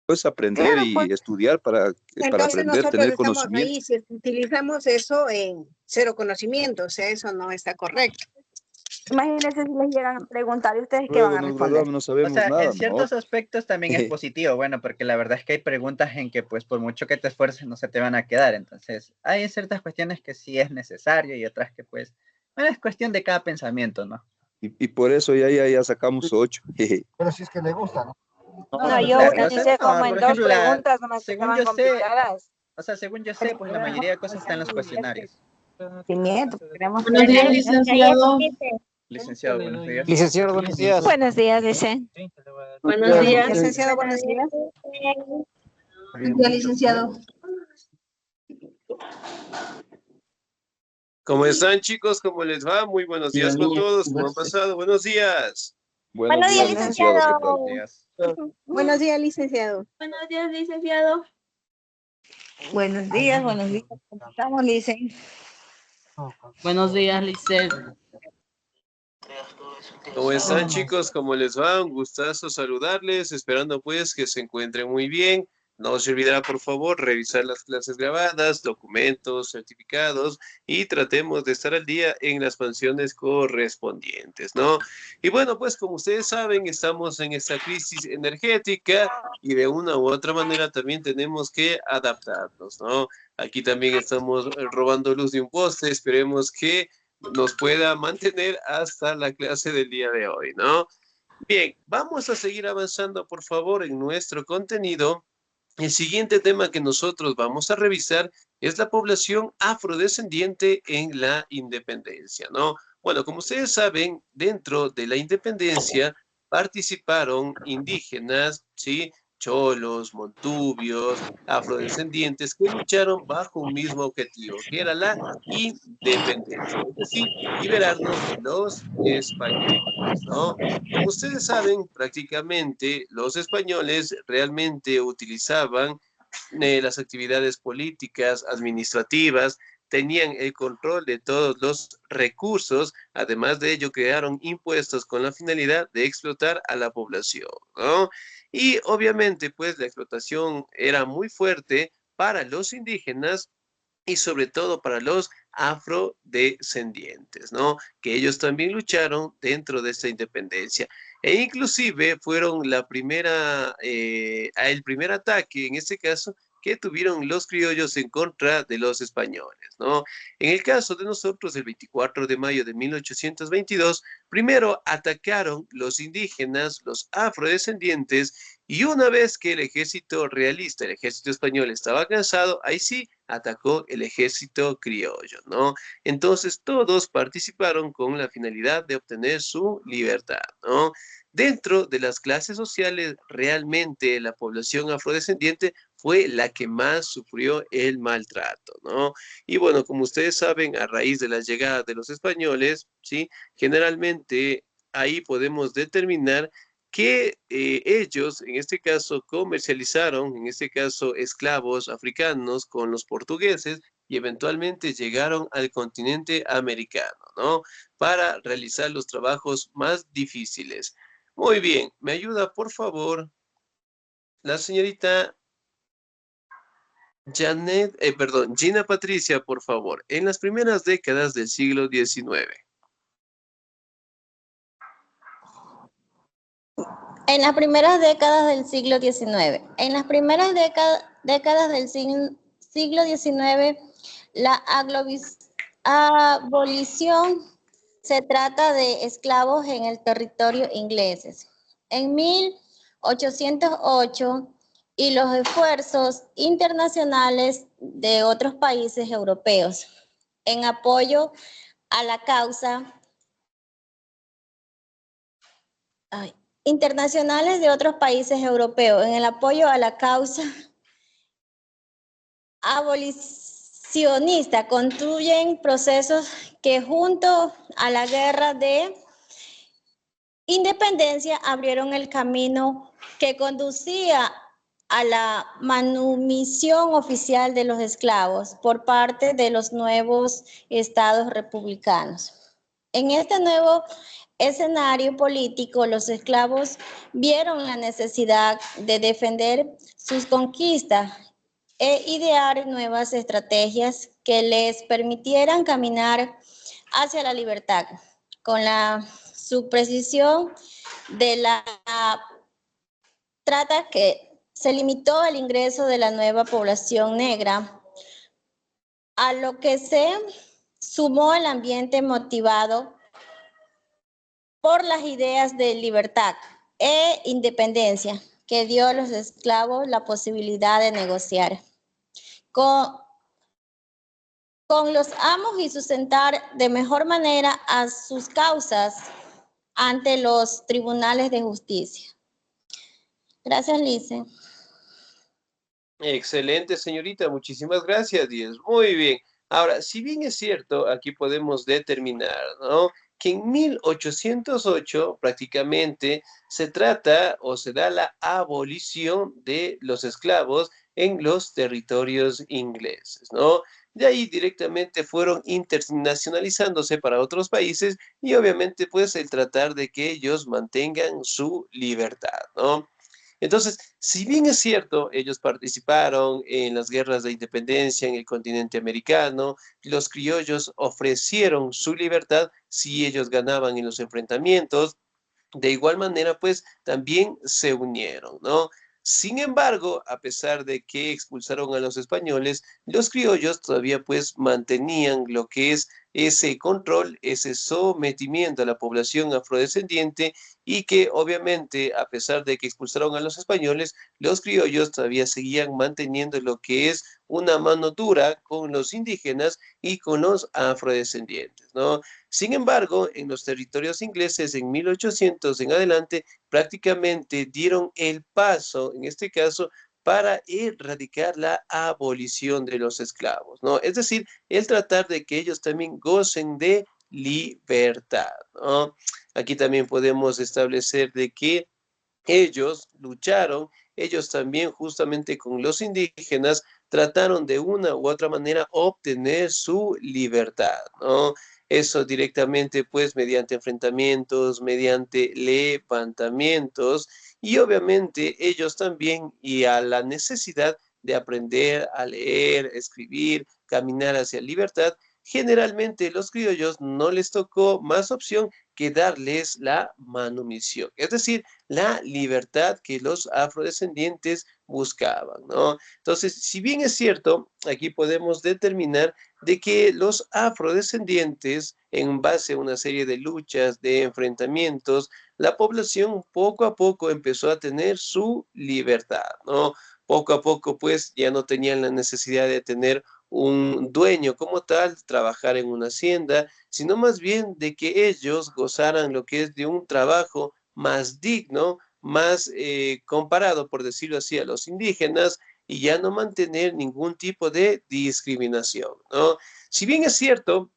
Pues aprender Claro, pues. y estudiar para Entonces aprender, nosotros tener estamos conocimiento. ahí, si utilizamos eso en cero conocimiento, o sea, eso no está correcto. Imagínense si les llegan a preguntar y ustedes qué van Luego a nos responder. graduamos, no O sabemos sea, nada, en ¿no? ciertos aspectos también es positivo, bueno, porque la verdad es que hay preguntas en que pues por mucho que te esfuerces no se te van a quedar, entonces hay ciertas cuestiones que sí es necesario y otras que pues, bueno, es cuestión de cada pensamiento, ¿no? Y por eso ya sacamos 8. Pero si es que le gusta, ¿no? No, yo Claro, o sea, utilicé como por en 2 ejemplo, preguntas, nomás que según estaban yo sé, complicadas. o sea, según yo sé, pues la mayoría de cosas están en los cuestionarios. Conocimiento, queremos Buenos días, licenciado. Licenciado, buenos días. Licenciado, buenos días. Buenos días, dice. Buenos días. Licenciado, buenos días. Buenos días, licenciado. ¿Cómo están, chicos? ¿Cómo les va? Muy buenos días con todos. ¿Cómo han pasado? Buenos días. Buenos días, licenciado. ¿Qué tal? Buenos días. Buenos días, licenciado. Buenos días, licenciado. Buenos días, ¿cómo estamos, Licen? Buenos días, Licet. ¿Cómo están, chicos? ¿Cómo les va? Un gustazo saludarles, esperando pues que se encuentren muy bien. No se olvidará, por favor, revisar las clases grabadas, documentos, certificados y tratemos de estar al día en las pensiones correspondientes, ¿no? Y bueno, pues como ustedes saben, estamos en esta crisis energética y de una u otra manera también tenemos que adaptarnos, ¿no? Aquí también estamos robando luz de un poste, esperemos que nos pueda mantener hasta la clase del día de hoy, ¿no? Bien, vamos a seguir avanzando, por favor, en nuestro contenido. El siguiente tema que nosotros vamos a revisar es la población afrodescendiente en la independencia, ¿no? Bueno, como ustedes saben, dentro de la independencia participaron indígenas, ¿sí? Cholos, montubios, afrodescendientes que lucharon bajo un mismo objetivo, que era la independencia, es decir, liberarnos de los españoles, ¿no? Como ustedes saben, prácticamente los españoles realmente utilizaban las actividades políticas, administrativas, tenían el control de todos los recursos, además de ello crearon impuestos con la finalidad de explotar a la población, ¿no? Y obviamente pues la explotación era muy fuerte para los indígenas y sobre todo para los afrodescendientes, ¿no? Que ellos también lucharon dentro de esta independencia. E inclusive fueron el primer ataque, en este caso, que tuvieron los criollos en contra de los españoles, ¿no? En el caso de nosotros, el 24 de mayo de 1822, primero atacaron los indígenas, los afrodescendientes, y una vez que el ejército realista, el ejército español estaba cansado, ahí sí atacó el ejército criollo, ¿no? Entonces todos participaron con la finalidad de obtener su libertad, ¿no? Dentro de las clases sociales, realmente la población afrodescendiente fue la que más sufrió el maltrato, ¿no? Y bueno, como ustedes saben, a raíz de la llegada de los españoles, ¿sí? Generalmente ahí podemos determinar que ellos, en este caso, comercializaron, en este caso, esclavos africanos con los portugueses y eventualmente llegaron al continente americano, ¿no? Para realizar los trabajos más difíciles. Muy bien, ¿me ayuda, por favor, la señorita Gina Patricia, por favor, en las primeras décadas del siglo XIX? En las primeras décadas del siglo XIX. En las primeras décadas del siglo XIX, la abolición se trata de esclavos en el territorio inglés. En 1808 y los esfuerzos internacionales de otros países europeos en apoyo a la causa internacionales de otros países europeos en el apoyo a la causa abolicionista construyen procesos que junto a la guerra de independencia abrieron el camino que conducía a la manumisión oficial de los esclavos por parte de los nuevos estados republicanos. En este nuevo escenario político, los esclavos vieron la necesidad de defender sus conquistas e idear nuevas estrategias que les permitieran caminar hacia la libertad. Con la supresión de la trata que se limitó el ingreso de la nueva población negra, a lo que se sumó el ambiente motivado por las ideas de libertad e independencia que dio a los esclavos la posibilidad de negociar con los amos y sustentar de mejor manera a sus causas ante los tribunales de justicia. Gracias, Lice. Excelente, señorita. Muchísimas gracias, Díaz. Muy bien. Ahora, si bien es cierto, aquí podemos determinar, ¿no?, que en 1808 prácticamente se trata o se da la abolición de los esclavos en los territorios ingleses, ¿no? De ahí directamente fueron internacionalizándose para otros países y obviamente pues el tratar de que ellos mantengan su libertad, ¿no? Entonces, si bien es cierto, ellos participaron en las guerras de independencia en el continente americano, los criollos ofrecieron su libertad si ellos ganaban en los enfrentamientos, de igual manera, pues también se unieron, ¿no? Sin embargo, a pesar de que expulsaron a los españoles, los criollos todavía pues mantenían lo que es ese control, ese sometimiento a la población afrodescendiente y que obviamente, a pesar de que expulsaron a los españoles, los criollos todavía seguían manteniendo lo que es una mano dura con los indígenas y con los afrodescendientes, ¿no? Sin embargo, en los territorios ingleses en 1800 en adelante prácticamente dieron el paso, en este caso, para erradicar la abolición de los esclavos, ¿no? Es decir, el tratar de que ellos también gocen de libertad, ¿no? Aquí también podemos establecer de que ellos lucharon, ellos también justamente con los indígenas trataron de una u otra manera obtener su libertad, ¿no? Eso directamente pues mediante enfrentamientos, mediante levantamientos y obviamente ellos también y a la necesidad de aprender a leer, escribir, caminar hacia libertad, generalmente los criollos no les tocó más opción que darles la manumisión, es decir, la libertad que los afrodescendientes buscaban, ¿no? Entonces, si bien es cierto, aquí podemos determinar de que los afrodescendientes, en base a una serie de luchas, de enfrentamientos, la población poco a poco empezó a tener su libertad, ¿no? Poco a poco, pues, ya no tenían la necesidad de tener un dueño como tal, trabajar en una hacienda, sino más bien de que ellos gozaran lo que es de un trabajo más digno, más comparado, por decirlo así, a los indígenas y ya no mantener ningún tipo de discriminación, ¿no? Si bien es cierto,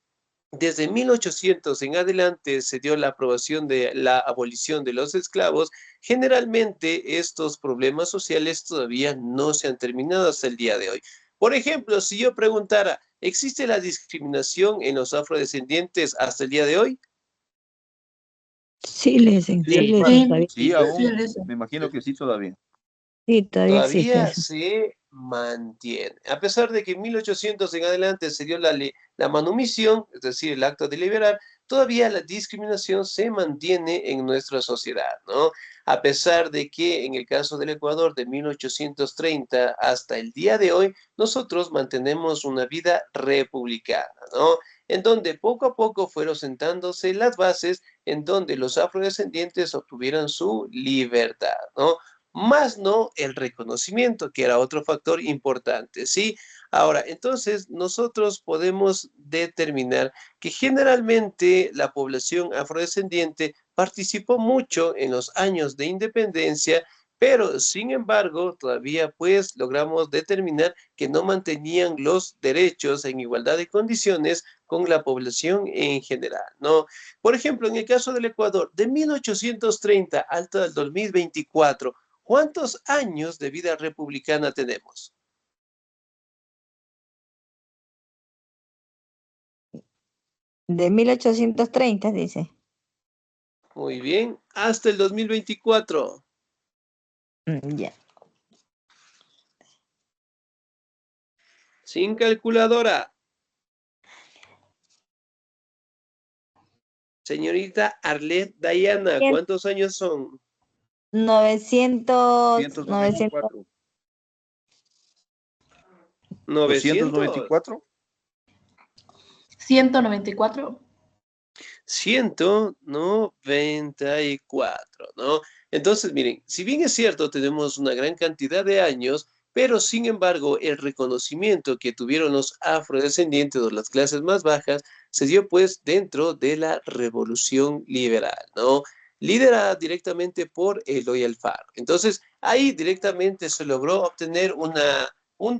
desde 1800 en adelante se dio la aprobación de la abolición de los esclavos, generalmente estos problemas sociales todavía no se han terminado hasta el día de hoy. Por ejemplo, si yo preguntara, ¿existe la discriminación en los afrodescendientes hasta el día de hoy? Sí, le dicen, sí, Sí, le dicen, todavía, Sí, aún, Sí, Lisa. me imagino que sí todavía. sí, todavía existe Todavía eso. se mantiene. A pesar de que en 1800 en adelante se dio la manumisión, es decir, el acto de liberar, todavía la discriminación se mantiene en nuestra sociedad, ¿no? A pesar de que en el caso del Ecuador de 1830 hasta el día de hoy, nosotros mantenemos una vida republicana, ¿no? En donde poco a poco fueron sentándose las bases en donde los afrodescendientes obtuvieran su libertad, ¿no? Más no el reconocimiento, que era otro factor importante, ¿sí? Ahora, entonces nosotros podemos determinar que generalmente la población afrodescendiente participó mucho en los años de independencia, pero sin embargo todavía pues logramos determinar que no mantenían los derechos en igualdad de condiciones con la población en general, ¿no? Por ejemplo, en el caso del Ecuador, de 1830 hasta el 2024, ¿cuántos años de vida republicana tenemos? De 1830, dice. Muy bien. Hasta el 2024. Ya. Sin calculadora. Señorita Arlet Dayana, ¿cuántos años son? 900. 294. 900. 294. 194. 194, ¿no? Entonces, miren, si bien es cierto, tenemos una gran cantidad de años, pero sin embargo, el reconocimiento que tuvieron los afrodescendientes o las clases más bajas se dio pues dentro de la Revolución Liberal, ¿no? Liderada directamente por Eloy Alfaro. Entonces, ahí directamente se logró obtener un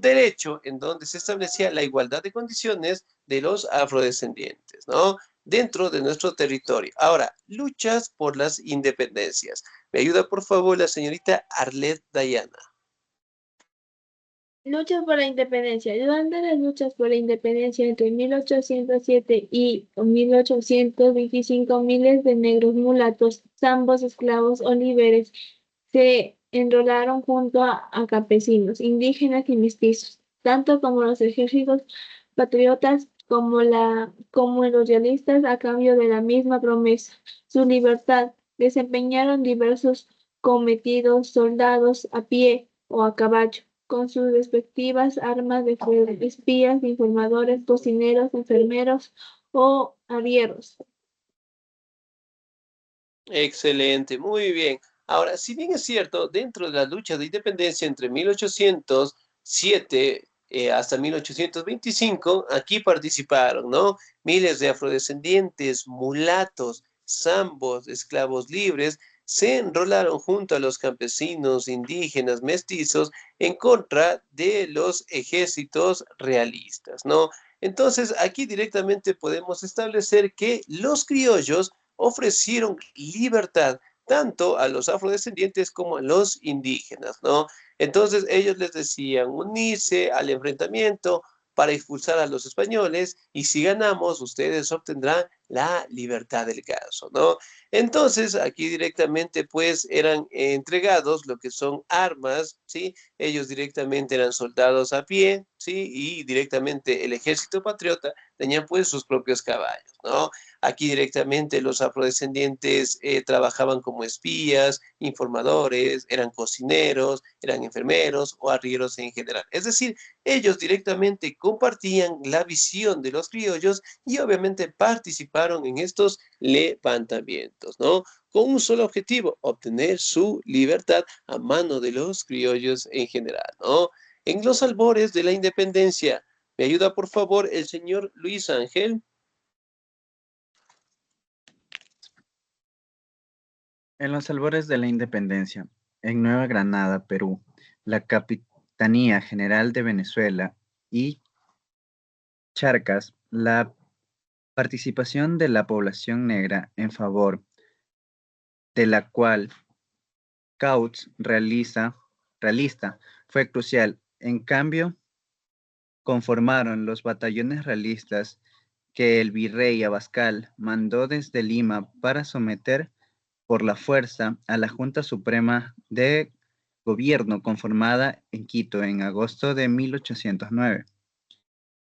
derecho en donde se establecía la igualdad de condiciones de los afrodescendientes, ¿no? Dentro de nuestro territorio. Ahora, luchas por las independencias. ¿Me ayuda, por favor, la señorita Arlet Dayana? Luchas por la independencia. Durante las luchas por la independencia entre 1807 y 1825, miles de negros mulatos, zambos, esclavos, oliveres, se enrolaron junto a campesinos, indígenas y mestizos, tanto como los ejércitos patriotas como los realistas a cambio de la misma promesa, su libertad. Desempeñaron diversos cometidos soldados a pie o a caballo, con sus respectivas armas de fuego, espías, informadores, cocineros, enfermeros o arrieros. Excelente, muy bien. Ahora, si bien es cierto, dentro de la lucha de independencia entre 1807 hasta 1825, aquí participaron, ¿no? Miles de afrodescendientes, mulatos, zambos, esclavos libres, se enrolaron junto a los campesinos, indígenas, mestizos, en contra de los ejércitos realistas, ¿no? Entonces, aquí directamente podemos establecer que los criollos ofrecieron libertad tanto a los afrodescendientes como a los indígenas, ¿no? Entonces ellos les decían unirse al enfrentamiento para expulsar a los españoles y si ganamos ustedes obtendrán la libertad del caso, ¿no? Entonces aquí directamente pues eran entregados lo que son armas, ¿sí? Ellos directamente eran soldados a pie, ¿sí? Y directamente el ejército patriota tenía pues sus propios caballos, ¿no? Aquí directamente los afrodescendientes trabajaban como espías, informadores, eran cocineros, eran enfermeros o arrieros en general. Es decir, ellos directamente compartían la visión de los criollos y obviamente participaron en estos levantamientos, ¿no? Con un solo objetivo, obtener su libertad a mano de los criollos en general, ¿no? En los albores de la independencia, ¿me ayuda por favor el señor Luis Ángel? En los albores de la independencia, en Nueva Granada, Perú, la Capitanía General de Venezuela y Charcas, la participación de la población negra en favor de la cual Couts realista fue crucial. En cambio, conformaron los batallones realistas que el virrey Abascal mandó desde Lima para someter por la fuerza a la Junta Suprema de Gobierno conformada en Quito en agosto de 1809.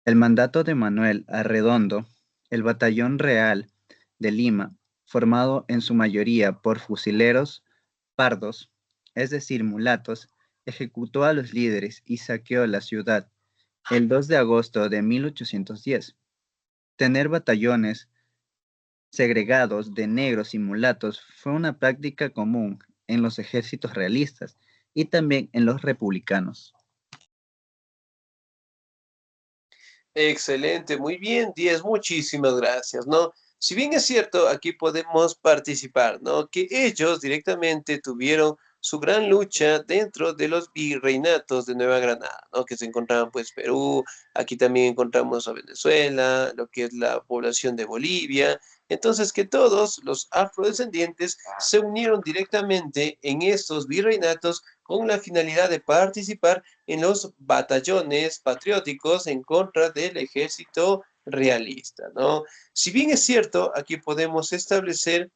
El mandato de Manuel Arredondo, el Batallón Real de Lima, formado en su mayoría por fusileros pardos, es decir, mulatos, ejecutó a los líderes y saqueó la ciudad el 2 de agosto de 1810. Tener batallones segregados de negros y mulatos fue una práctica común en los ejércitos realistas y también en los republicanos. Excelente, muy bien, 10, muchísimas gracias, ¿no? Si bien es cierto, aquí podemos participar, ¿no? Que ellos directamente tuvieron su gran lucha dentro de los virreinatos de Nueva Granada, ¿no? Que se encontraban pues Perú, aquí también encontramos a Venezuela, lo que es la población de Bolivia. Entonces que todos los afrodescendientes se unieron directamente en estos virreinatos con la finalidad de participar en los batallones patrióticos en contra del ejército realista, ¿no? Si bien es cierto, aquí podemos establecer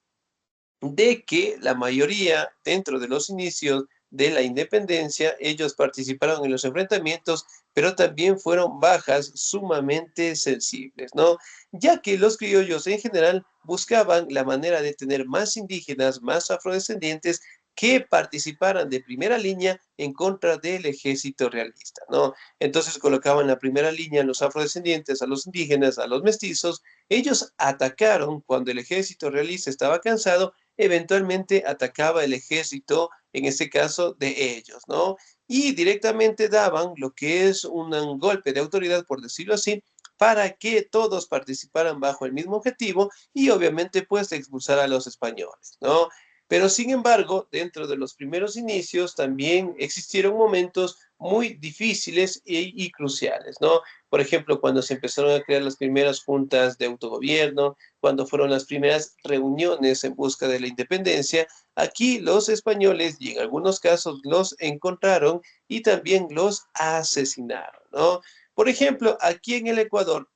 de que la mayoría, dentro de los inicios de la independencia, ellos participaron en los enfrentamientos, pero también fueron bajas sumamente sensibles, ¿no? Ya que los criollos en general buscaban la manera de tener más indígenas, más afrodescendientes, que participaran de primera línea en contra del ejército realista, ¿no? Entonces colocaban en la primera línea a los afrodescendientes, a los indígenas, a los mestizos. Ellos atacaron cuando el ejército realista estaba cansado, eventualmente atacaba el ejército, en este caso de ellos, ¿no? Y directamente daban lo que es un golpe de autoridad, por decirlo así, para que todos participaran bajo el mismo objetivo y obviamente pues expulsar a los españoles, ¿no? Pero sin embargo, dentro de los primeros inicios también existieron momentos muy difíciles y cruciales, ¿no? Por ejemplo, cuando se empezaron a crear las primeras juntas de autogobierno, cuando fueron las primeras reuniones en busca de la independencia, aquí los españoles, y en algunos casos los encontraron y también los asesinaron, ¿no? Por ejemplo, aquí en el Ecuador,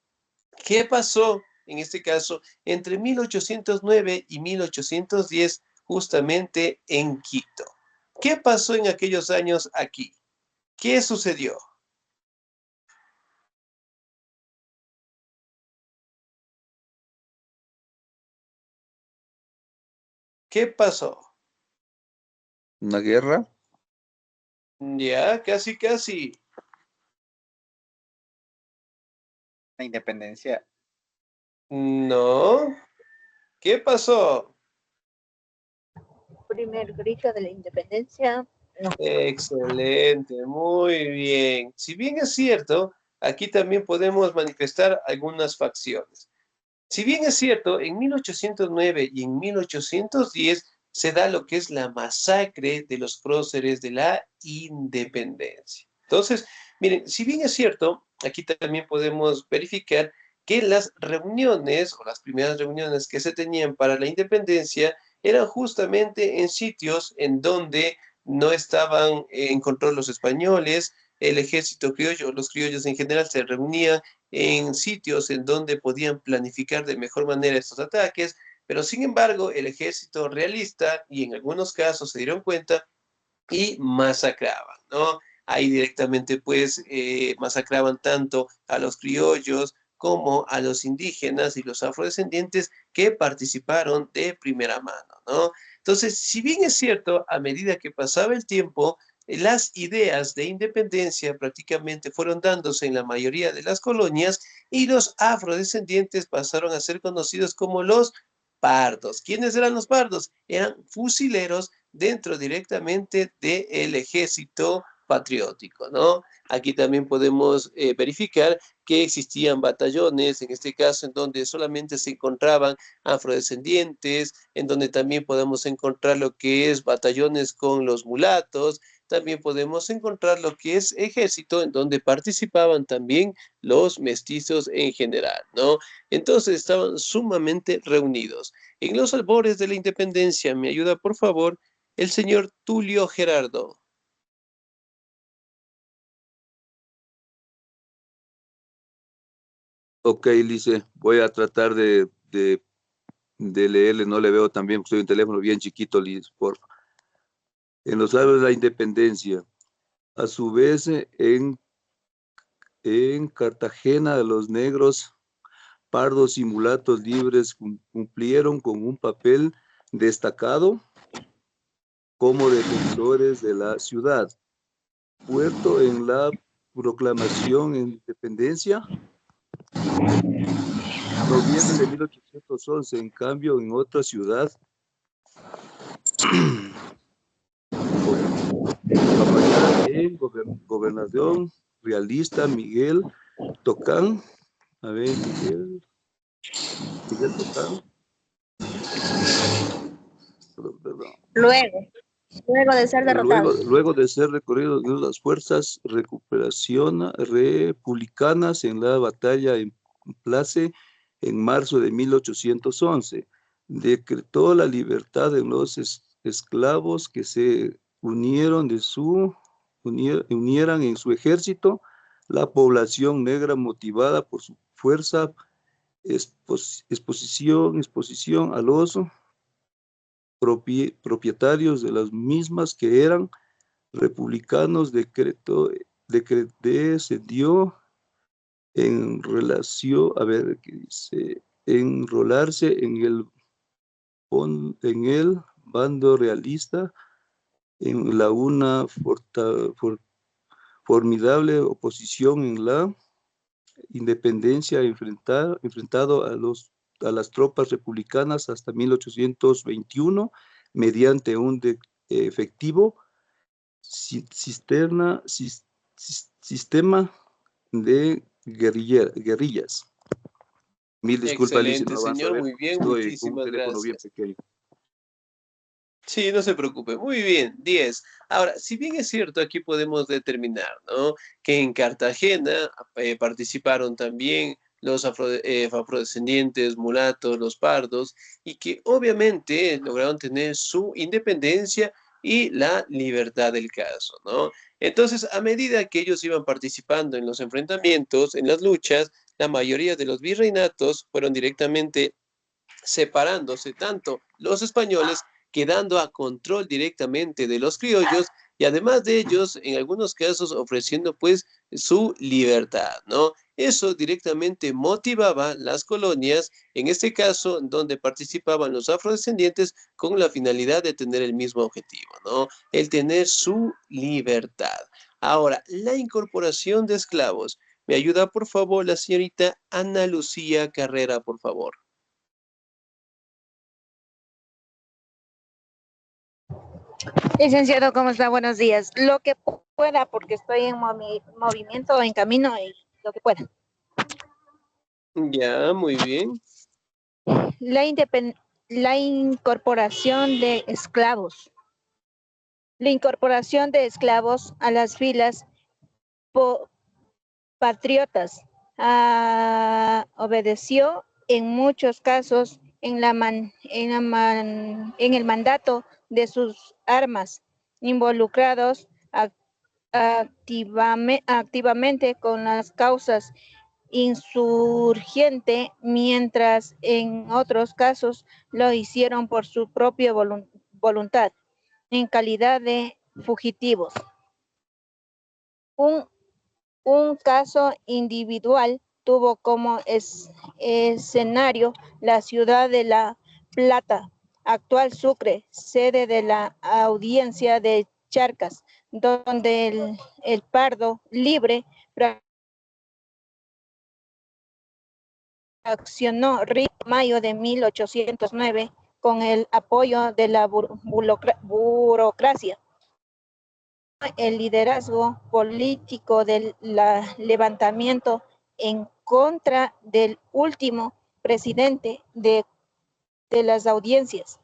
¿qué pasó en este caso entre 1809 y 1810 justamente en Quito? ¿Qué pasó en aquellos años aquí? ¿Qué sucedió? ¿Qué pasó? ¿Una guerra? Ya, casi, casi. La independencia. No. ¿Qué pasó? Primer grito de la independencia. No. Excelente, muy bien. Si bien es cierto, aquí también podemos manifestar algunas facciones. Si bien es cierto, en 1809 y en 1810 se da lo que es la masacre de los próceres de la independencia. Entonces, miren, si bien es cierto, aquí también podemos verificar que las reuniones o las primeras reuniones que se tenían para la independencia eran justamente en sitios en donde no estaban en control los españoles, el ejército criollo, los criollos en general se reunían en sitios en donde podían planificar de mejor manera estos ataques, pero sin embargo el ejército realista, y en algunos casos se dieron cuenta, y masacraban, ¿no? Ahí directamente pues masacraban tanto a los criollos como a los indígenas y los afrodescendientes que participaron de primera mano, ¿no? Entonces, si bien es cierto, a medida que pasaba el tiempo, las ideas de independencia prácticamente fueron dándose en la mayoría de las colonias y los afrodescendientes pasaron a ser conocidos como los pardos. ¿Quiénes eran los pardos? Eran fusileros dentro directamente del ejército patriótico, ¿no? Aquí también podemos verificar que existían batallones, en este caso en donde solamente se encontraban afrodescendientes, en donde también podemos encontrar lo que es batallones con los mulatos, también podemos encontrar lo que es ejército, en donde participaban también los mestizos en general, ¿no? Entonces estaban sumamente reunidos. En los albores de la independencia, ¿me ayuda por favor el señor Tulio Gerardo? Ok, Lice, voy a tratar de leerle, no le veo también, porque soy un teléfono bien chiquito, Liz, por favor. En los albores de la independencia, a su vez en Cartagena los negros, pardos y mulatos libres cumplieron con un papel destacado como defensores de la ciudad. Puerto en la proclamación de independencia, noviembre de 1811, en cambio en otra ciudad, en gobernación realista Miguel Tocán, a ver, Miguel Tocán, Luego de ser derrotado. luego de ser recorrido de las fuerzas republicanas en la batalla en Place en marzo de 1811, decretó la libertad de los esclavos que se unieran en su ejército. La población negra, motivada por su fuerza, exposición a los propietarios de las mismas que eran republicanos, descendió en relación, a ver qué dice, enrolarse en el bando realista en una formidable oposición en la independencia enfrentado a las tropas republicanas hasta 1821 mediante un efectivo sistema de guerrillas. Mil disculpas, Lice, Excelente, no avanzo, a señor. ver, Muy bien, estoy con un muchísimas teléfono bien gracias. pequeño. Sí, no se preocupe. Muy bien, 10. Ahora, si bien es cierto, aquí podemos determinar, ¿no? Que en Cartagena participaron también los afrodescendientes, mulatos, los pardos, y que obviamente lograron tener su independencia y la libertad del caso, ¿no? Entonces, a medida que ellos iban participando en los enfrentamientos, en las luchas, la mayoría de los virreinatos fueron directamente separándose tanto los españoles, quedando a control directamente de los criollos y además de ellos, en algunos casos ofreciendo pues su libertad, ¿no? Eso directamente motivaba las colonias, en este caso donde participaban los afrodescendientes con la finalidad de tener el mismo objetivo, ¿no? El tener su libertad. Ahora, la incorporación de esclavos. ¿Me ayuda por favor la señorita Ana Lucía Carrera, por favor? Licenciado, ¿cómo está? Buenos días. Lo que pueda, porque estoy en movimiento, en camino, y lo que pueda. Ya, muy bien. La incorporación de esclavos. La incorporación de esclavos a las filas patriotas obedeció en muchos casos en el mandato de sus armas, involucrados activamente con las causas insurgente, mientras en otros casos lo hicieron por su propia voluntad, en calidad de fugitivos. Un caso individual tuvo como escenario la ciudad de La Plata, actual Sucre, sede de la audiencia de Charcas, donde el pardo libre accionó Río Mayo de 1809 con el apoyo de la burocracia. El liderazgo político del levantamiento en contra del último presidente de las audiencias,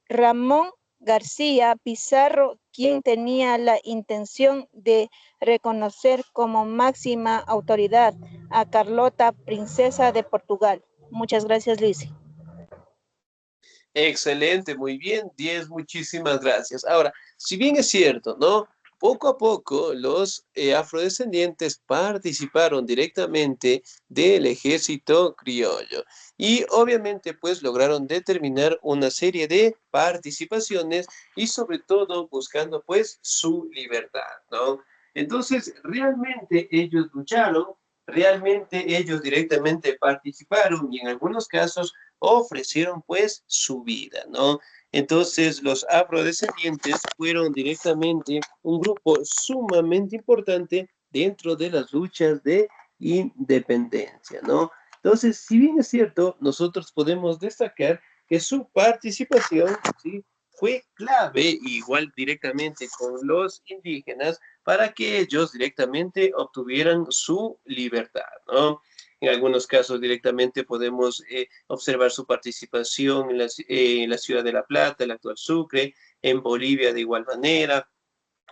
Ramón García Pizarro, quien tenía la intención de reconocer como máxima autoridad a Carlota, princesa de Portugal. Muchas gracias, Lizy. Excelente, muy bien, 10, muchísimas gracias. Ahora, si bien es cierto, ¿no? Poco a poco los afrodescendientes participaron directamente del ejército criollo y obviamente pues lograron determinar una serie de participaciones y sobre todo buscando pues su libertad, ¿no? Entonces, realmente ellos lucharon, realmente ellos directamente participaron y en algunos casos ofrecieron pues su vida, ¿no? Entonces los afrodescendientes fueron directamente un grupo sumamente importante dentro de las luchas de independencia, ¿no? Entonces, si bien es cierto, nosotros podemos destacar que su participación, ¿sí?, fue clave, igual directamente con los indígenas, para que ellos directamente obtuvieran su libertad, ¿no? En algunos casos directamente podemos observar su participación en la ciudad de La Plata, el actual Sucre, en Bolivia de igual manera.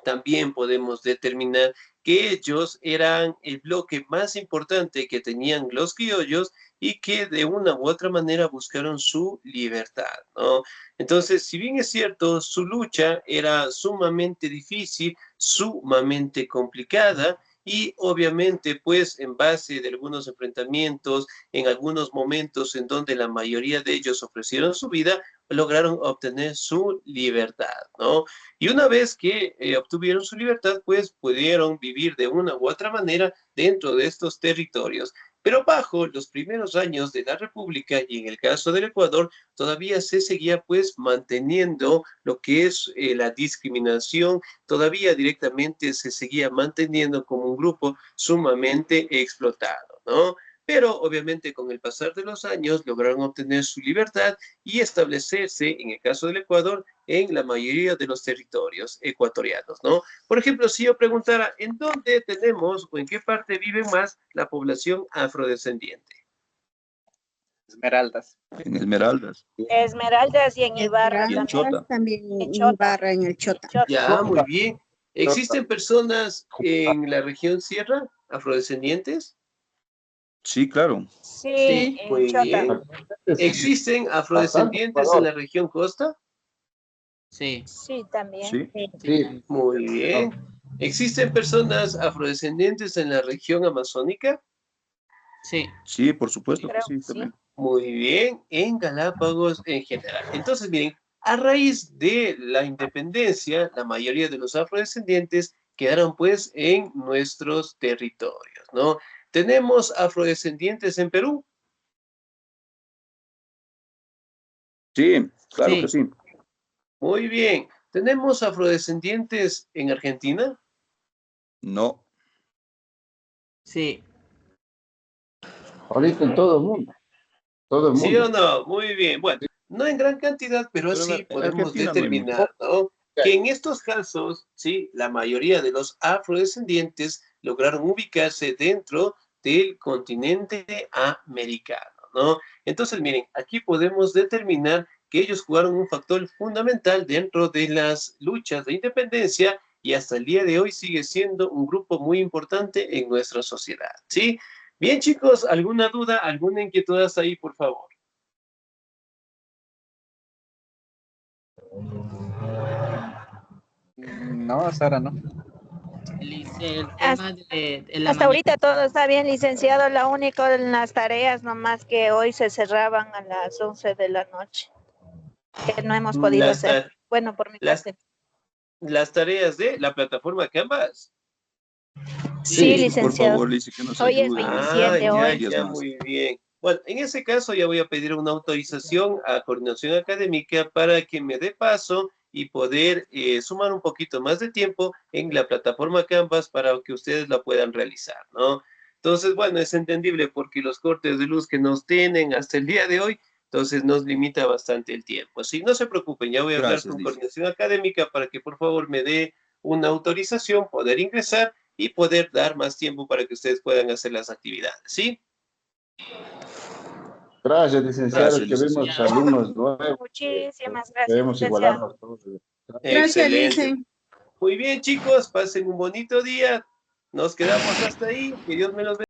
También podemos determinar que ellos eran el bloque más importante que tenían los criollos y que de una u otra manera buscaron su libertad, ¿no? Entonces, si bien es cierto, su lucha era sumamente difícil, sumamente complicada, y obviamente, pues, en base de algunos enfrentamientos, en algunos momentos en donde la mayoría de ellos ofrecieron su vida, lograron obtener su libertad, ¿no? Y una vez que obtuvieron su libertad, pues pudieron vivir de una u otra manera dentro de estos territorios. Pero bajo los primeros años de la República, y en el caso del Ecuador, todavía se seguía pues manteniendo lo que es la discriminación, todavía directamente se seguía manteniendo como un grupo sumamente explotado, ¿no? Pero obviamente con el pasar de los años lograron obtener su libertad y establecerse, en el caso del Ecuador, en la mayoría de los territorios ecuatorianos, ¿no? Por ejemplo, si yo preguntara, ¿en dónde tenemos o en qué parte vive más la población afrodescendiente? Esmeraldas. En Esmeraldas. Esmeraldas y en Ibarra Y en también. Chota. También En en Chota. Ibarra, en el Chota. Ya, muy bien. ¿Existen personas en la región Sierra afrodescendientes? Sí, claro. Sí, Sí, en muy Chota. bien. ¿Existen afrodescendientes en la región Costa? Sí. Sí, también. Sí. Sí. Muy bien. ¿Existen personas afrodescendientes en la región amazónica? Sí. Sí, por supuesto que Creo sí, que sí. también. Muy bien, en Galápagos en general. Entonces, miren, a raíz de la independencia, la mayoría de los afrodescendientes quedaron pues en nuestros territorios, ¿no? ¿Tenemos afrodescendientes en Perú? Sí, claro Sí. que sí. Muy bien. ¿Tenemos afrodescendientes en Argentina? No. Sí. Ahorita en todo el mundo. Todo el ¿Sí o mundo. no? Muy bien. Bueno, no en gran cantidad, pero Pero así en podemos Argentina no hay mucho. determinar, ¿no? Que en estos casos, sí, la mayoría de los afrodescendientes lograron ubicarse dentro del continente americano, ¿no? Entonces, miren, aquí podemos determinar que ellos jugaron un factor fundamental dentro de las luchas de independencia y hasta el día de hoy sigue siendo un grupo muy importante en nuestra sociedad, ¿sí? Bien, chicos, ¿alguna duda, alguna inquietud hasta ahí, por favor? No, hasta ahora no. El tema de la Hasta ahorita todo está bien, licenciado. La única en las tareas, nomás que hoy se cerraban a las 11 de la noche, que no hemos podido Las, hacer. ta- Bueno, por mi las, parte. las tareas de la plataforma Canvas. Sí, Sí, por licenciado. favor, Lice, que nos Hoy es ayude. Ah, 27 ya, hoy. Días ya, más. muy bien. Bueno, en ese caso ya voy a pedir una autorización a Coordinación Académica para que me dé paso y poder sumar un poquito más de tiempo en la plataforma Canvas para que ustedes la puedan realizar, ¿no? Entonces, bueno, es entendible porque los cortes de luz que nos tienen hasta el día de hoy, entonces nos limita bastante el tiempo. Sí, no se preocupen, ya voy a hablar Gracias, con Lice. Coordinación Académica para que por favor me dé una autorización, poder ingresar y poder dar más tiempo para que ustedes puedan hacer las actividades, ¿sí? Gracias, licenciado, Gracias, que vemos licenciado. alumnos nuevos. Muchísimas gracias, Debemos licenciado. igualarnos todos. Gracias, Excelente. Lice. Muy bien, chicos, pasen un bonito día. Nos quedamos hasta ahí. Que Dios me los bendiga.